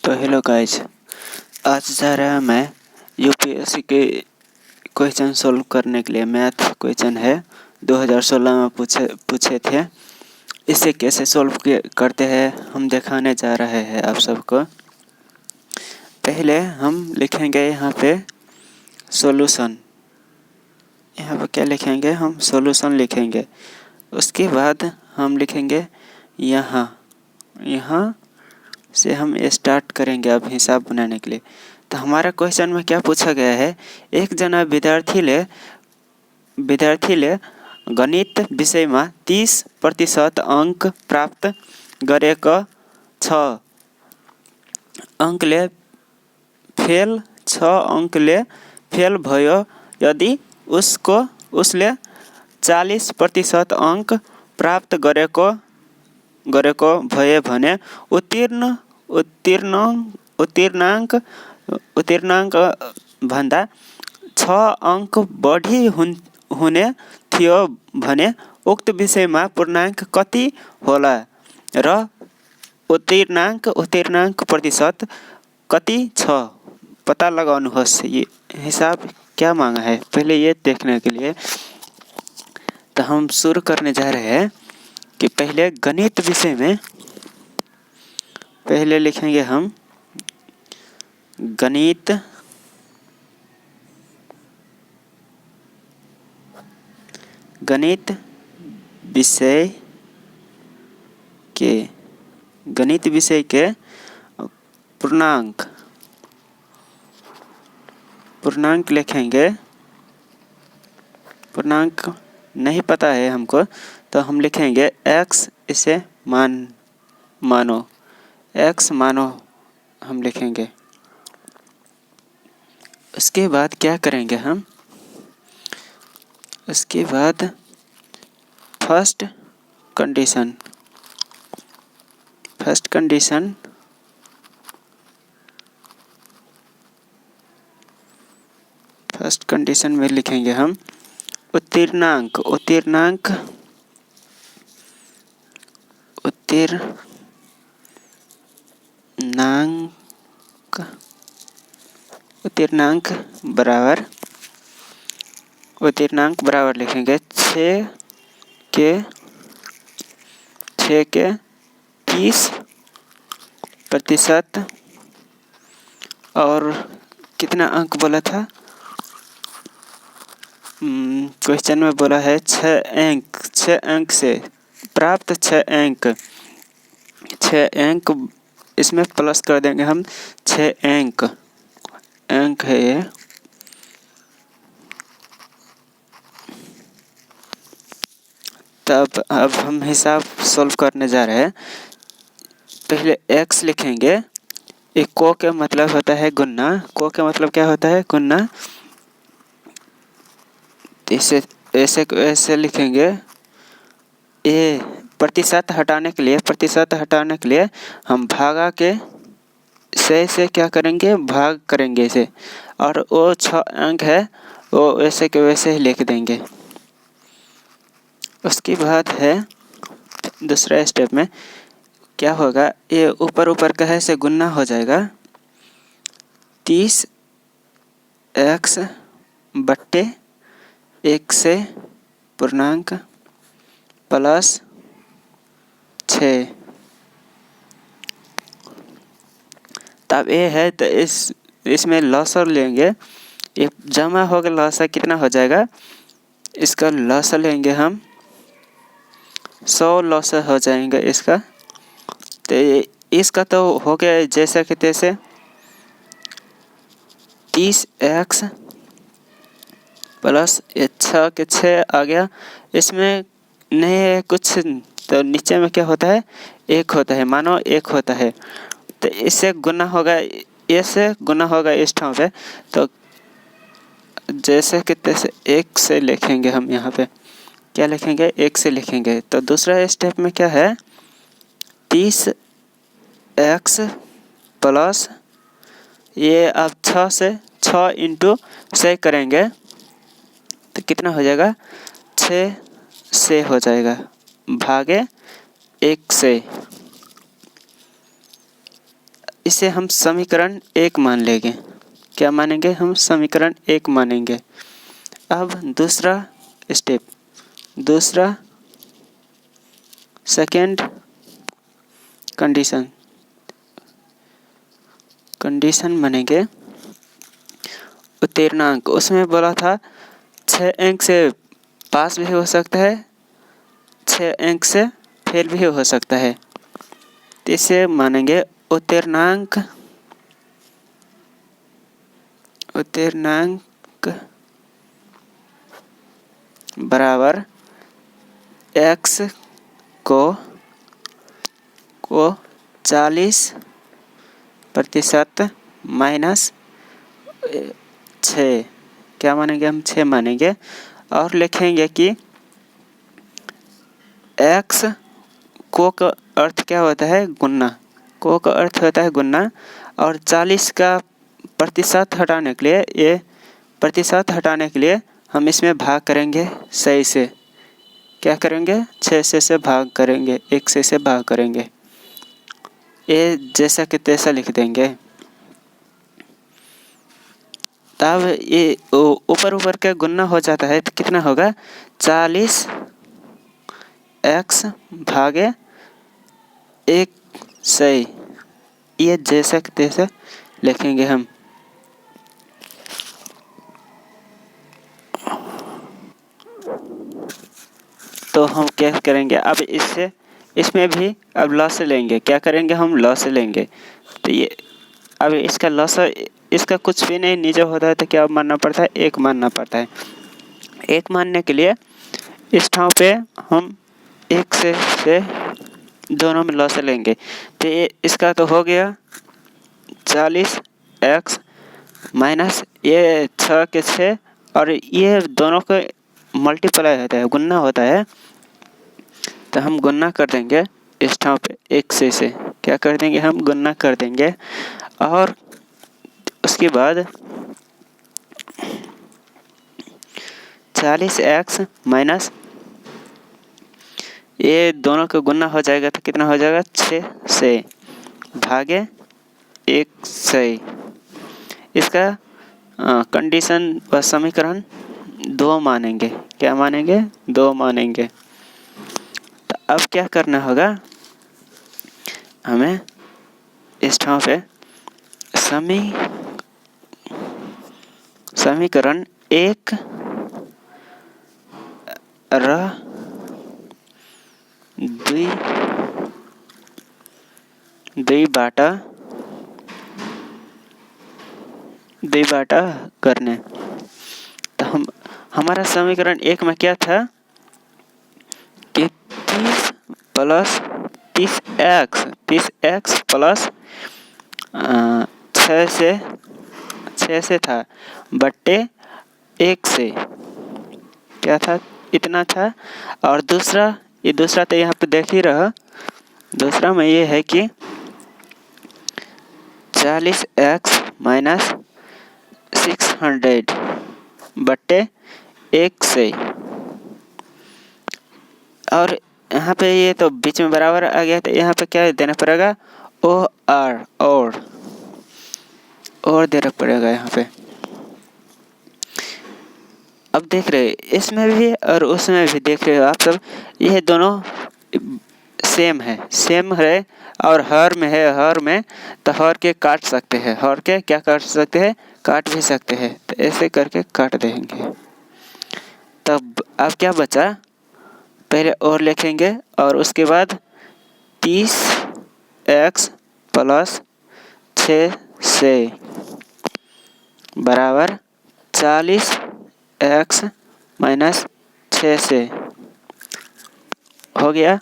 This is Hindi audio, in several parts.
तो हेलो गाइस, आज जा रहा मैं यूपीएससी के क्वेश्चन सोल्व करने के लिए। मैथ क्वेश्चन है 2016 में पूछे थे। इसे कैसे सोल्व करते हैं हम दिखाने जा रहे हैं आप सबको। पहले हम लिखेंगे यहाँ पे सॉल्यूशन। यहाँ पे क्या लिखेंगे, हम सॉल्यूशन लिखेंगे। उसके बाद हम लिखेंगे यहाँ से हम स्टार्ट करेंगे अब हिसाब बनाने के लिए। तो हमारा क्वेश्चन में क्या पूछा गया है, एक जना विद्यार्थीले गणित विषय में 30% अंक प्राप्त गरेको छ। अंकले फेल 6 अंकले फेल भयो। यदि उसले 40% अंक प्राप्त गरेको भए भने उत्तीर्णांक भन्दा 6 अंक बढी हुने थियो भने उक्त विषयमा पूर्णांक कति होला र उत्तीर्णांक प्रतिशत कति छ, पता लगाउनुहोस्। ये हिसाब क्या मांगा है पहले ये देखने के लिए। तो हम शुरू करने जा रहे हैं कि पहले गणित विषय में पहले लिखेंगे हम गणित विषय के पूर्णांक लिखेंगे। पूर्णांक नहीं पता है हमको, तो हम लिखेंगे x। इसे मानो x मानो हम लिखेंगे। उसके बाद क्या करेंगे हम, उसके बाद फर्स्ट कंडीशन में लिखेंगे हम उत्तीर्णांक बराबर लिखेंगे 6 के 30% और कितना अंक बोला था, क्वेश्चन में बोला है 6 अंक से प्राप्त 6 अंक इसमें प्लस कर देंगे हम 6 अंक है ये। तब अब हम हिसाब सोल्व करने जा रहे हैं। पहले x लिखेंगे। एक को का मतलब होता है गुन्ना। को का मतलब क्या होता है, गुन्ना। ऐसे लिखेंगे। ए प्रतिशत हटाने के लिए हम भागा के से क्या करेंगे, भाग करेंगे इसे, और वो 6 अंक है वो वैसे के वैसे ही लिख देंगे। उसके बाद है दूसरा स्टेप में क्या होगा, ये ऊपर का है से गुना हो जाएगा 30x बट्टे 1 से पूर्णांक प्लस 6। तब ये है तो इसमें लॉसर लेंगे। ये जमा होगा लॉसर कितना हो जाएगा, इसका लॉसर लेंगे हम 100 लॉसर हो जाएगा इसका। तो इसका तो हो गया जैसा कि तैसे 30x प्लस 6 के 6 आ गया। इसमें नहीं है कुछ, तो नीचे में क्या होता है, 1 होता है, मानो 1 होता है। तो इससे गुना होगा, ऐसे गुना होगा इस ठाव पे। तो जैसे कि तैसे 1 से लिखेंगे हम। यहाँ पे क्या लिखेंगे, 1 से लिखेंगे। तो दूसरा स्टेप में क्या है, 30x प्लस ये अब 6 इंटू 6 करेंगे तो कितना हो जाएगा, 6 से हो जाएगा भागे 1 से। इसे हम समीकरण 1 मान लेंगे। क्या मानेंगे? हम समीकरण 1 मानेंगे। अब दूसरा स्टेप, दूसरा सेकेंड कंडीशन मानेंगे उत्तीर्णांक। उसमें बोला था 6 अंक से पास भी हो सकता है, 6 अंक से फेल भी हो सकता है। तो इसे मानेंगे उत्तीर्णांक बराबर x को 40% माइनस 6। क्या मानेंगे? हम 6 मानेंगे और लिखेंगे कि x को का अर्थ क्या होता है? गुना। को का अर्थ होता है गुना, और 40 का प्रतिशत हटाने के लिए, ये प्रतिशत हटाने के लिए हम इसमें भाग करेंगे 6 से। क्या करेंगे? 6 से भाग करेंगे, 1 से भाग करेंगे। ये जैसा कि तैसा लिख देंगे। तब ये ऊपर ऊपर के गुना हो जाता है तो कितना होगा? 40x भागे 100। ये जैसा कि तैसा लिखेंगे हम। तो हम क्या करेंगे? अब इसमें भी अब लॉस लेंगे। क्या करेंगे? हम लॉस लेंगे। तो ये अब इसका लॉस, इसका कुछ भी नहीं नीचे होता है तो क्या मानना पड़ता है? 1 मानना पड़ता है। 1 मानने के लिए इस ठाव पे हम 1 से दोनों में लॉस लेंगे। तो ये इसका तो हो गया 40x माइनस ये 6 के 6, और ये दोनों का मल्टीप्लाई होता है, गुना होता है। तो हम गुना कर देंगे इस ठाव पे 1 से। क्या कर देंगे? हम गुना कर देंगे। और उसके बाद 40x माइनस ये दोनों का गुना हो जाएगा तो कितना हो जाएगा? 6 से भागे 100। इसका कंडीशन व समीकरण 2 मानेंगे। क्या मानेंगे? 2 मानेंगे। तो अब क्या करना होगा? हमें इस ठाव पे समीकरण 1 र 2 बाटा करने। तो हमारा समीकरण 1 में क्या था कि 30 प्लस 30x प्लस 6 से था बट्टे 1 से। क्या था? इतना था। और दूसरा तो यहाँ पे देख ही रहा। दूसरा में ये है कि 40x माइनस 600 बट्टे 1 से। और यहाँ पे ये तो बीच में बराबर आ गया, तो यहाँ पे क्या देना पड़ेगा? और देना पड़ेगा यहाँ पे। अब देख रहे इसमें भी और उसमें भी देख रहे हो आप सब, ये दोनों सेम है। और हर में है, हर में तो हर के काट सकते हैं। हर के क्या काट सकते हैं? काट भी सकते हैं। तो ऐसे करके काट देंगे। तब अब क्या बचा? पहले और लिखेंगे और उसके बाद 30x प्लस 6 से बराबर 40x माइनस 6 से हो गया।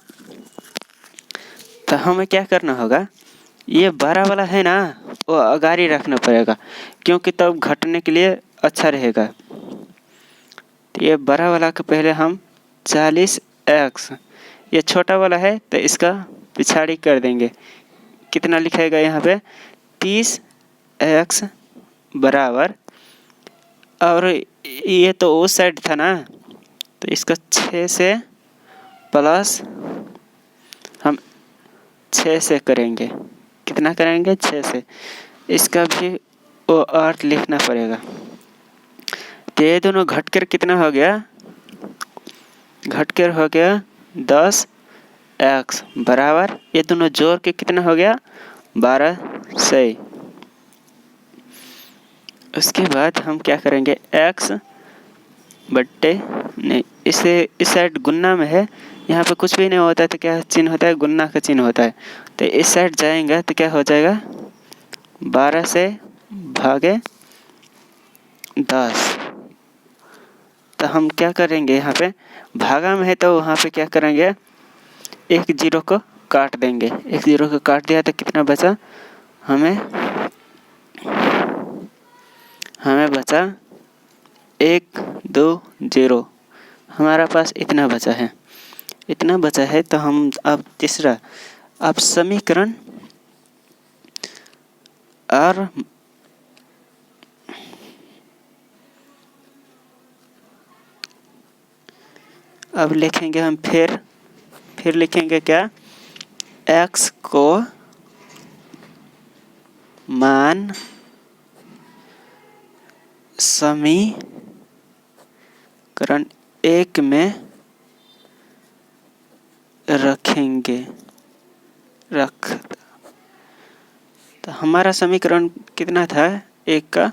तो हमें क्या करना होगा? ये बड़ा वाला है ना, वो अगाड़ी रखना पड़ेगा, क्योंकि तब घटने के लिए अच्छा रहेगा। तो ये बड़ा वाला के पहले हम 40x, ये छोटा वाला है तो इसका पिछाड़ी कर देंगे। कितना लिखेगा यहाँ पे? 30x बराबर, और ये तो उस साइड था ना, तो इसका 6 से प्लस हम 6 से करेंगे। कितना करेंगे 6 से। इसका भी वो अर्थ लिखना पड़ेगा। तो ये दोनों घटकर कितना हो गया, घटकर हो गया 10x बराबर ये दोनों जोड़ के कितना हो गया 1200। उसके बाद हम क्या करेंगे x बट्टे नहीं, इसे इस साइड गुन्ना में है, यहाँ पे कुछ भी नहीं होता है तो क्या चिन्ह होता है, गुन्ना का चिन्ह होता है। तो इस साइड जाएंगे तो क्या हो जाएगा 12 से भागे 10। तो हम क्या करेंगे, यहाँ पे भागा में है तो वहाँ पे क्या करेंगे, एक जीरो को काट देंगे। एक जीरो को काट दिया तो कितना बचा, हमें बचा 1 2 0। हमारा पास इतना बचा है, इतना बचा है। तो हम अब तीसरा, अब समीकरण और अब लिखेंगे हम फिर लिखेंगे क्या, x को मान समीकरण 1 में रखेंगे। तो हमारा समीकरण कितना था, 1 का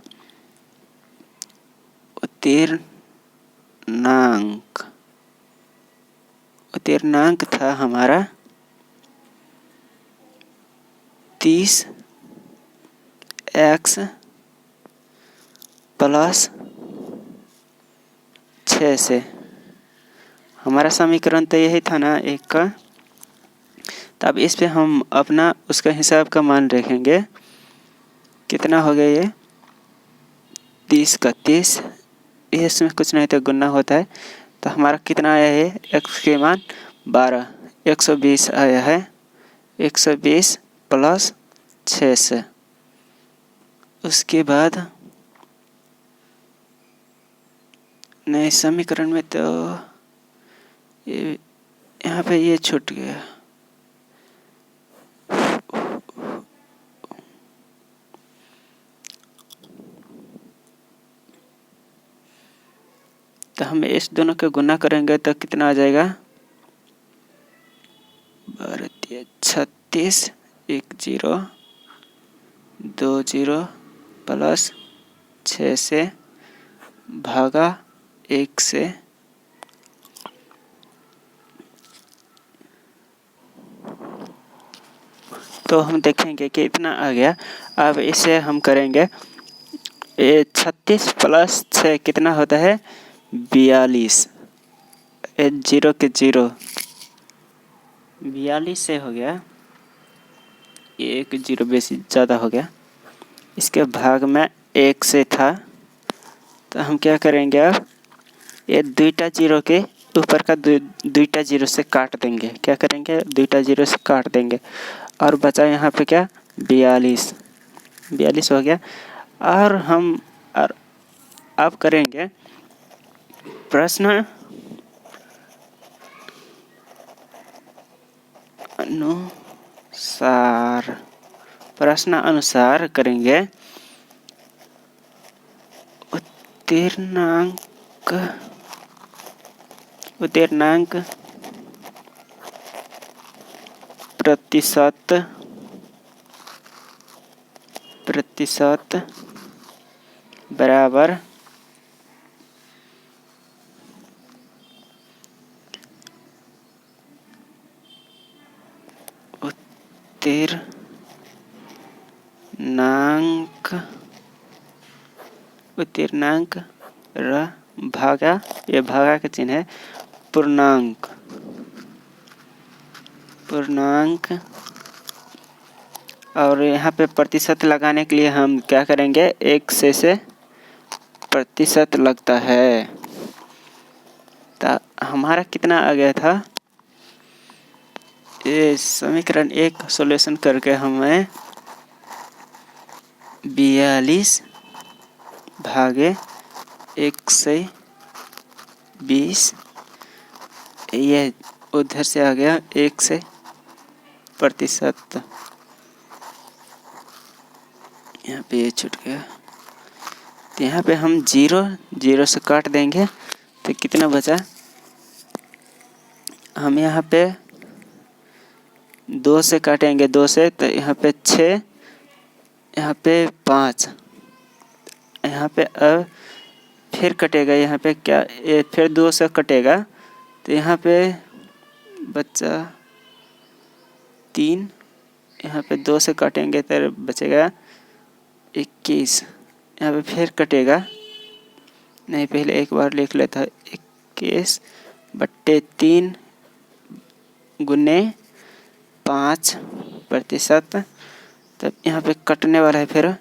उत्तीर्णांक था हमारा 30x प्लस 6 से। हमारा समीकरण तो यही था ना 1 का। तब इस पे हम अपना उसका हिसाब का मान रखेंगे, कितना हो गया ये 30 का 30, इसमें कुछ नहीं तो गुना होता है। तो हमारा कितना आया है, x के मान 12, 120 आया है, 120 प्लस 6 से। उसके बाद नए समीकरण में तो यहाँ पे ये छूट गया, तो हम इस दोनों के गुना करेंगे तो कितना आ जाएगा 36 1 0 2 0 प्लस 6 से भागा 1 से। तो हम देखेंगे कि इतना आ गया। अब इसे हम करेंगे, 36 प्लस 6 कितना होता है 42, 0 के 0 42 से हो गया, एक 0 बेसी ज़्यादा हो गया। इसके भाग में 1 से था, तो हम क्या करेंगे, अब ये दुईटा 0 के ऊपर का दुईटा 0 से काट देंगे। क्या करेंगे, दुईटा 0 से काट देंगे और बचा यहाँ पे क्या 42 हो गया। और हम अब करेंगे प्रश्न अनुसार करेंगे उत्तीर्णांक प्रतिशत बराबर उत्तीर्णांक भागा, ये भागा का चिन्ह है, पूर्णांक और यहाँ पे प्रतिशत लगाने के लिए हम क्या करेंगे, 1 से प्रतिशत लगता है। तो हमारा कितना आ गया था, ये समीकरण 1 सॉल्यूशन करके हमें 42 भागे 120, ये उधर से आ गया 1 से प्रतिशत। यहाँ पे ये छूट गया, तो यहाँ पे हम 0 से काट देंगे तो कितना बचा। हम यहाँ पे 2 से काटेंगे, 2 से, तो यहाँ पे 6, यहाँ पे 5, यहाँ पे अब फिर कटेगा, यहाँ पे क्या, ये फिर 2 से कटेगा, तो यहाँ पे बचा 3, यहाँ पे 2 से काटेंगे तो बचेगा 21, यहाँ पे फिर कटेगा, नहीं पहले एक बार लिख लेता, 21/3 गुने 5%, तब यहाँ पे कटने वाला है, फिर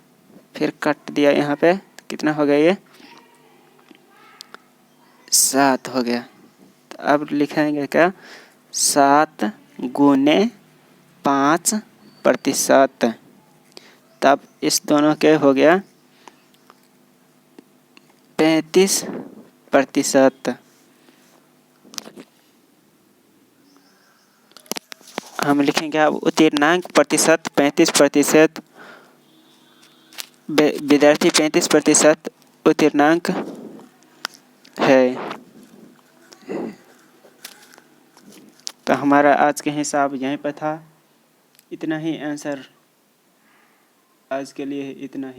कट दिया, यहाँ पे कितना हो गया, ये 7 हो गया। तो अब लिखेंगे क्या, 7 गुने 5%, तब इस दोनों के हो गया 35%। हम लिखेंगे अब उत्तीर्णांक प्रतिशत 35%, विद्यार्थी 35% उत्तीर्णांक है। तो हमारा आज का हिसाब यहीं पर था। इतना ही आंसर आज के लिए, इतना ही।